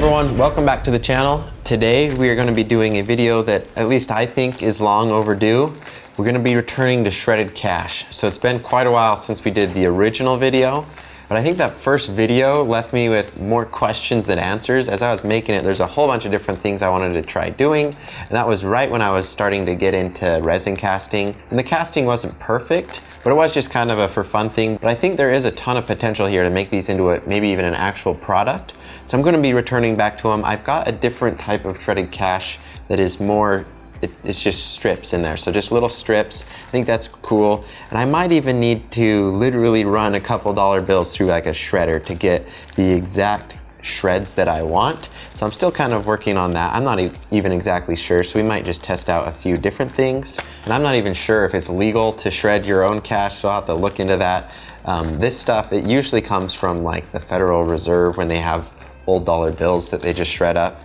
everyone, welcome back to the channel. Today we are going to be doing a video that at least I think is long overdue. We're going to be returning to shredded cash. So it's been quite a while since we did the original video, but I think that first video left me with more questions than answers. As I was making it, there's a whole bunch of different things I wanted to try doing, and that was right when I was starting to get into resin casting. And the casting wasn't perfect, but it was just kind of a for fun thing. But I think there is a ton of potential here to make these into maybe even an actual product. So I'm going to be returning back to them. I've got a different type of shredded cash that is more, it's just strips in there. So just little strips. I think that's cool. And I might even need to literally run a couple dollar bills through like a shredder to get the exact shreds that I want. So I'm still kind of working on that. I'm not even exactly sure. So we might just test out a few different things. And I'm not even sure if it's legal to shred your own cash. So I'll have to look into that. This stuff, it usually comes from like the Federal Reserve when they have old dollar bills that they just shred up.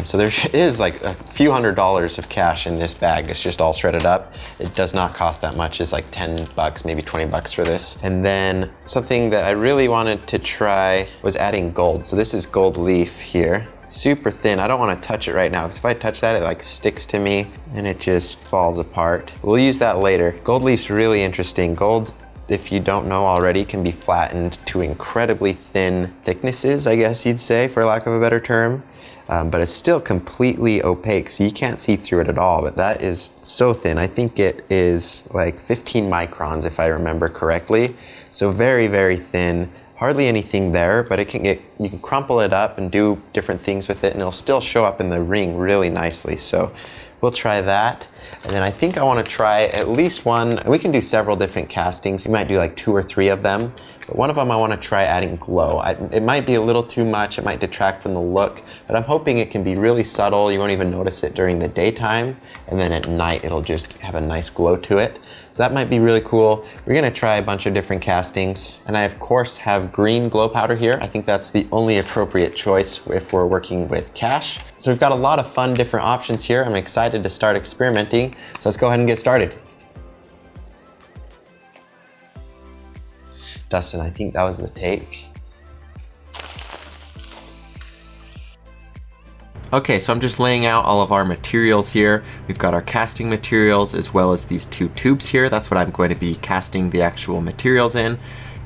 So there is like a few $100s of cash in this bag. It's just all shredded up. It does not cost that much. It's like 10 bucks, maybe 20 bucks for this. And then something that I really wanted to try was adding gold. So this is gold leaf here. Super thin. I don't want to touch it right now because if I touch that, it like sticks to me and it just falls apart. We'll use that later. Gold leaf's really interesting. Gold, if you don't know already, can be flattened to incredibly thin thicknesses, I guess you'd say, for lack of a better term. But it's still completely opaque, so you can't see through it at all. But that is so thin. I think it is like 15 microns, if I remember correctly. So very, very thin. Hardly anything there, but it can you can crumple it up and do different things with it, and it'll still show up in the ring really nicely. So we'll try that. And then I think I want to try at least one, and we can do several different castings. You might do like 2 or 3 of them. But one of them I want to try adding glow. It might be a little too much, it might detract from the look, but I'm hoping it can be really subtle. You won't even notice it during the daytime, and then at night it'll just have a nice glow to it. So that might be really cool. We're going to try a bunch of different castings, and I of course have green glow powder here. I think that's the only appropriate choice if we're working with cash. So we've got a lot of fun different options here. I'm excited to start experimenting, so let's go ahead and get started. Dustin, I think that was the take. Okay, so I'm just laying out all of our materials here. We've got our casting materials as well as these 2 tubes here. That's what I'm going to be casting the actual materials in.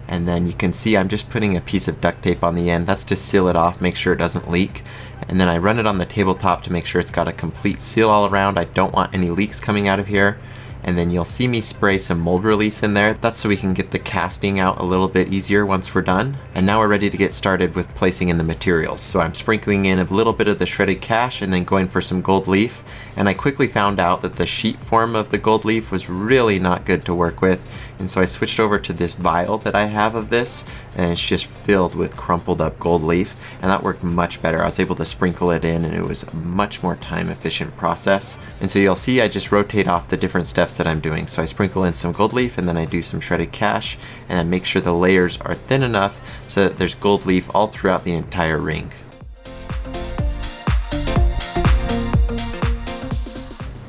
And then you can see I'm just putting a piece of duct tape on the end. That's to seal it off, make sure it doesn't leak. And then I run it on the tabletop to make sure it's got a complete seal all around. I don't want any leaks coming out of here. And then you'll see me spray some mold release in there. That's so we can get the casting out a little bit easier once we're done. And now we're ready to get started with placing in the materials. So I'm sprinkling in a little bit of the shredded cash and then going for some gold leaf. And I quickly found out that the sheet form of the gold leaf was really not good to work with. And so I switched over to this vial that I have of this, and it's just filled with crumpled up gold leaf, and that worked much better. I was able to sprinkle it in, and it was a much more time efficient process. And so you'll see I just rotate off the different steps that I'm doing. So I sprinkle in some gold leaf, and then I do some shredded cash, and I make sure the layers are thin enough so that there's gold leaf all throughout the entire ring.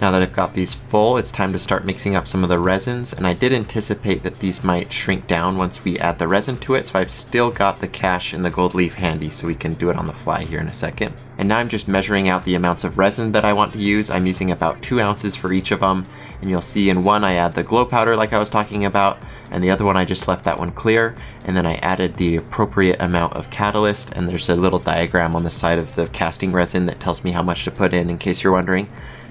Now that I've got these full, it's time to start mixing up some of the resins, and I did anticipate that these might shrink down once we add the resin to it, so I've still got the cash and the gold leaf handy so we can do it on the fly here in a second. And now I'm just measuring out the amounts of resin that I want to use. I'm using about 2 ounces for each of them, and you'll see in one I add the glow powder like I was talking about, and the other one I just left that one clear, and then I added the appropriate amount of catalyst, and there's a little diagram on the side of the casting resin that tells me how much to put in case you're wondering.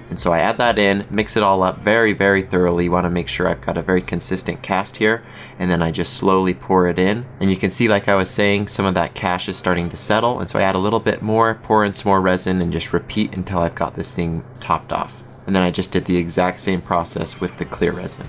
And so I add that in, mix it all up very, very thoroughly. You want to make sure I've got a very consistent cast here. And then I just slowly pour it in. And you can see, like I was saying, some of that cash is starting to settle. And so I add a little bit more, pour in some more resin, and just repeat until I've got this thing topped off. And then I just did the exact same process with the clear resin.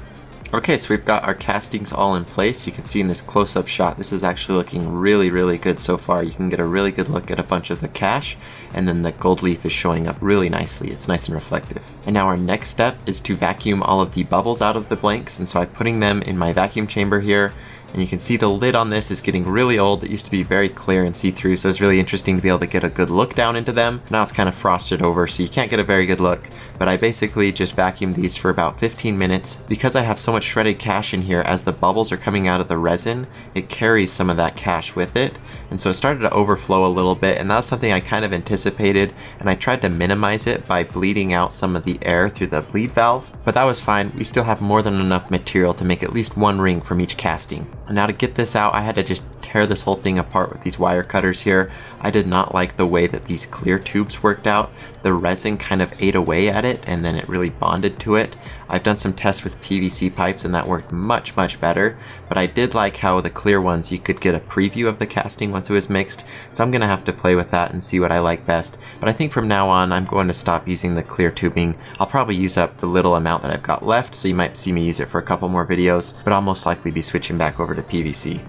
Okay, so we've got our castings all in place. You can see in this close-up shot, this is actually looking really, really good so far. You can get a really good look at a bunch of the cash, and then the gold leaf is showing up really nicely. It's nice and reflective. And now our next step is to vacuum all of the bubbles out of the blanks, and so I'm putting them in my vacuum chamber here, And you can see the lid on this is getting really old. It used to be very clear and see-through, so it's really interesting to be able to get a good look down into them. Now it's kind of frosted over, so you can't get a very good look. But I basically just vacuumed these for about 15 minutes. Because I have so much shredded cash in here, as the bubbles are coming out of the resin, it carries some of that cash with it. And so it started to overflow a little bit, and that's something I kind of anticipated, and I tried to minimize it by bleeding out some of the air through the bleed valve. But that was fine. We still have more than enough material to make at least one ring from each casting. And now to get this out, I had to just tear this whole thing apart with these wire cutters here. I did not like the way that these clear tubes worked out. The resin kind of ate away at it, and then it really bonded to it. I've done some tests with PVC pipes and that worked much better, but I did like how the clear ones you could get a preview of the casting once it was mixed, so I'm gonna have to play with that and see what I like best. But I think from now on I'm going to stop using the clear tubing. I'll probably use up the little amount that I've got left, so you might see me use it for a couple more videos, but I'll most likely be switching back over to PVC.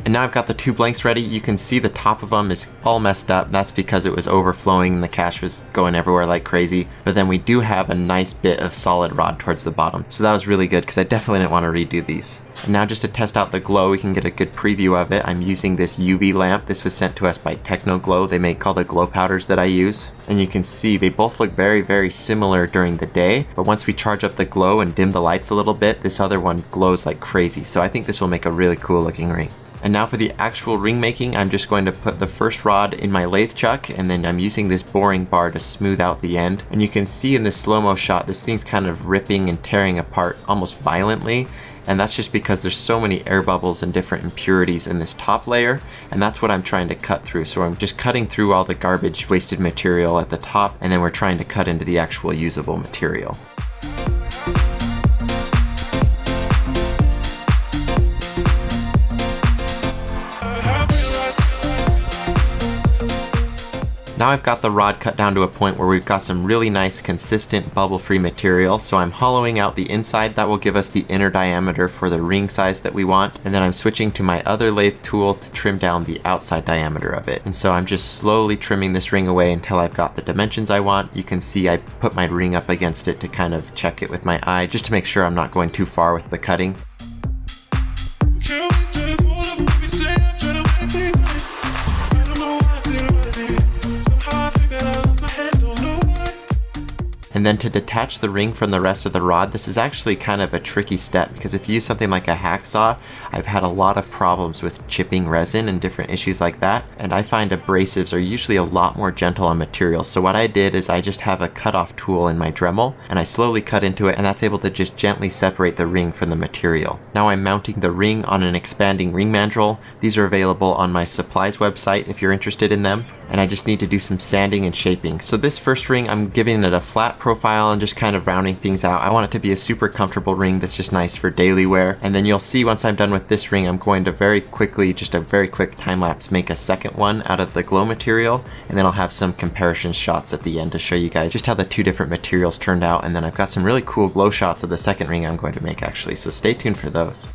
And now I've got the two blanks ready. You can see the top of them is all messed up. That's because it was overflowing and the cash was going everywhere like crazy. But then we do have a nice bit of solid rod towards the bottom. So that was really good because I definitely didn't want to redo these. And now just to test out the glow, we can get a good preview of it. I'm using this UV lamp. This was sent to us by Technoglow. They make all the glow powders that I use. And you can see they both look very similar during the day. But once we charge up the glow and dim the lights a little bit, this other one glows like crazy. So I think this will make a really cool looking ring. And now for the actual ring making, I'm just going to put the first rod in my lathe chuck, and then I'm using this boring bar to smooth out the end. And you can see in this slow-mo shot, this thing's kind of ripping and tearing apart almost violently. And that's just because there's so many air bubbles and different impurities in this top layer, and that's what I'm trying to cut through. So I'm just cutting through all the garbage, wasted material at the top, and then we're trying to cut into the actual usable material. Now I've got the rod cut down to a point where we've got some really nice consistent bubble-free material, so I'm hollowing out the inside. That will give us the inner diameter for the ring size that we want, and then I'm switching to my other lathe tool to trim down the outside diameter of it. And so I'm just slowly trimming this ring away until I've got the dimensions I want. You can see I put my ring up against it to kind of check it with my eye, just to make sure I'm not going too far with the cutting. And then to detach the ring from the rest of the rod, this is actually kind of a tricky step because if you use something like a hacksaw, I've had a lot of problems with chipping resin and different issues like that. And I find abrasives are usually a lot more gentle on materials. So what I did is I just have a cutoff tool in my Dremel and I slowly cut into it, and that's able to just gently separate the ring from the material. Now I'm mounting the ring on an expanding ring mandrel. These are available on my supplies website if you're interested in them. And I just need to do some sanding and shaping. So this first ring, I'm giving it a flat profile and just kind of rounding things out. I want it to be a super comfortable ring that's just nice for daily wear. And then you'll see once I'm done with this ring, I'm going to very quickly, just a very quick time lapse, make a second one out of the glow material. And then I'll have some comparison shots at the end to show you guys just how the two different materials turned out. And then I've got some really cool glow shots of the second ring I'm going to make actually. So stay tuned for those.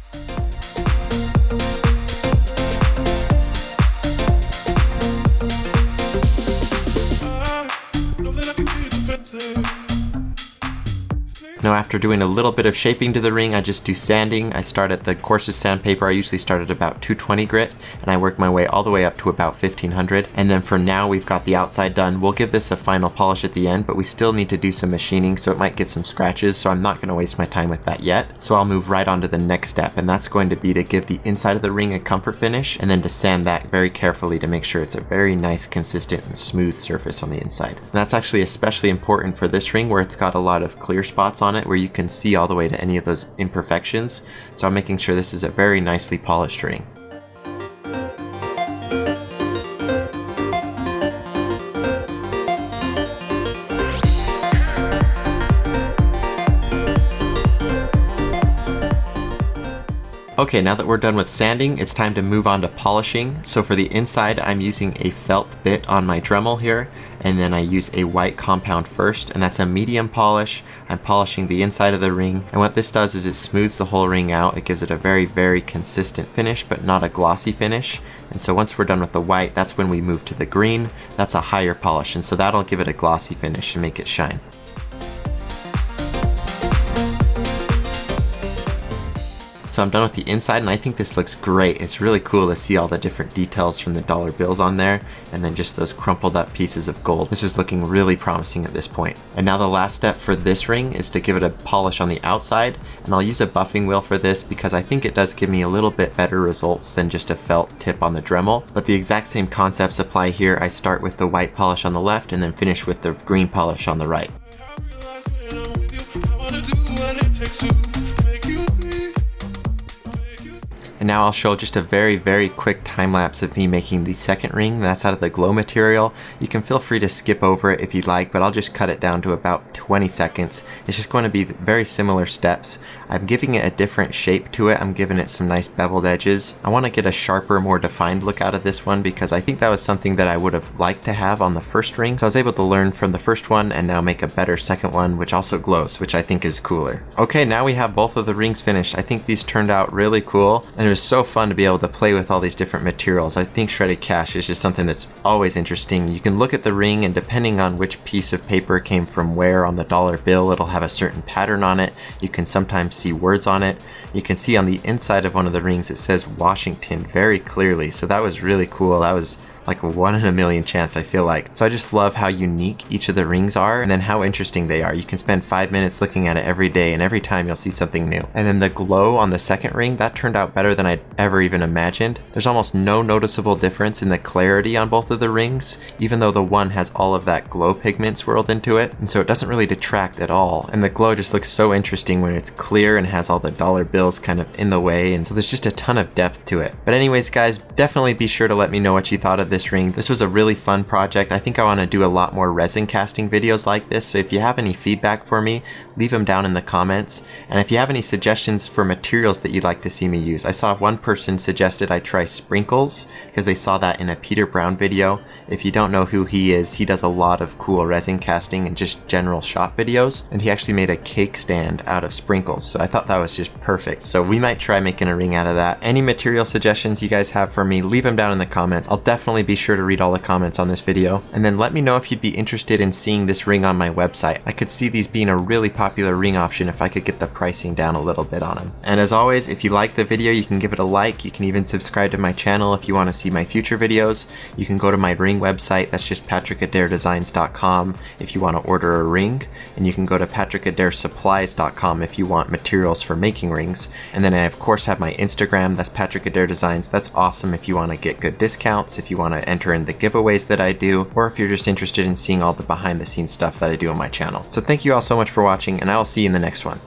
Now after doing a little bit of shaping to the ring, I just do sanding. I start at the coarsest sandpaper. I usually start at about 220 grit, and I work my way all the way up to about 1500. And then for now, we've got the outside done. We'll give this a final polish at the end, but we still need to do some machining, so it might get some scratches, so I'm not gonna waste my time with that yet. So I'll move right on to the next step, and that's going to be to give the inside of the ring a comfort finish, and then to sand that very carefully to make sure it's a very nice, consistent, and smooth surface on the inside. And that's actually especially important for this ring where it's got a lot of clear spots on it where you can see all the way to any of those imperfections. So I'm making sure this is a very nicely polished ring. Okay, now that we're done with sanding, it's time to move on to polishing. So for the inside, I'm using a felt bit on my Dremel here, and then I use a white compound first, and that's a medium polish. I'm polishing the inside of the ring, and what this does is it smooths the whole ring out. It gives it a very consistent finish, but not a glossy finish. And so once we're done with the white, that's when we move to the green. That's a higher polish, and so that'll give it a glossy finish and make it shine. So I'm done with the inside, and I think this looks great. It's really cool to see all the different details from the dollar bills on there, and then just those crumpled up pieces of gold. This was looking really promising at this point. And now the last step for this ring is to give it a polish on the outside, and I'll use a buffing wheel for this because I think it does give me a little bit better results than just a felt tip on the Dremel. But the exact same concepts apply here. I start with the white polish on the left and then finish with the green polish on the right. And now I'll show just a very quick time lapse of me making the second ring. That's out of the glow material. You can feel free to skip over it if you'd like, but I'll just cut it down to about 20 seconds. It's just going to be very similar steps. I'm giving it a different shape to it. I'm giving it some nice beveled edges. I want to get a sharper, more defined look out of this one because I think that was something that I would have liked to have on the first ring. So I was able to learn from the first one and now make a better second one, which also glows, which I think is cooler. Okay, now we have both of the rings finished. I think these turned out really cool, and it was so fun to be able to play with all these different materials. I think shredded cash is just something that's always interesting. You can look at the ring, and depending on which piece of paper came from where on the dollar bill, it'll have a certain pattern on it. You can sometimes see words on it. You can see on the inside of one of the rings it says Washington very clearly, so that was really cool. That was like a 1 in a million chance, I feel like. So I just love how unique each of the rings are and then how interesting they are. You can spend 5 minutes looking at it every day, and every time you'll see something new. And then the glow on the second ring, that turned out better than I'd ever even imagined. There's almost no noticeable difference in the clarity on both of the rings, even though the one has all of that glow pigment swirled into it, and so it doesn't really detract at all. And the glow just looks so interesting when it's clear and has all the dollar bills kind of in the way, and so there's just a ton of depth to it. But anyways, guys, definitely be sure to let me know what you thought of this ring. This was a really fun project. I think I want to do a lot more resin casting videos like this, so if you have any feedback for me, leave them down in the comments. And if you have any suggestions for materials that you'd like to see me use, I saw one person suggested I try sprinkles because they saw that in a Peter Brown video. If you don't know who he is, he does a lot of cool resin casting and just general shop videos, and he actually made a cake stand out of sprinkles, so I thought that was just perfect. So we might try making a ring out of that. Any material suggestions you guys have for me, leave them down in the comments. I'll definitely be sure to read all the comments on this video, and then let me know if you'd be interested in seeing this ring on my website. I could see these being a really popular ring option if I could get the pricing down a little bit on them. And as always, if you like the video, you can give it a like. You can even subscribe to my channel if you want to see my future videos. You can go to my ring website, that's just patrickadairdesigns.com if you want to order a ring, and you can go to patrickadairsupplies.com if you want materials for making rings. And then I of course have my Instagram, that's Patrick Adair Designs. That's awesome if you want to get good discounts, if you want to enter in the giveaways that I do, or if you're just interested in seeing all the behind the scenes stuff that I do on my channel. So thank you all so much for watching, and I will see you in the next one.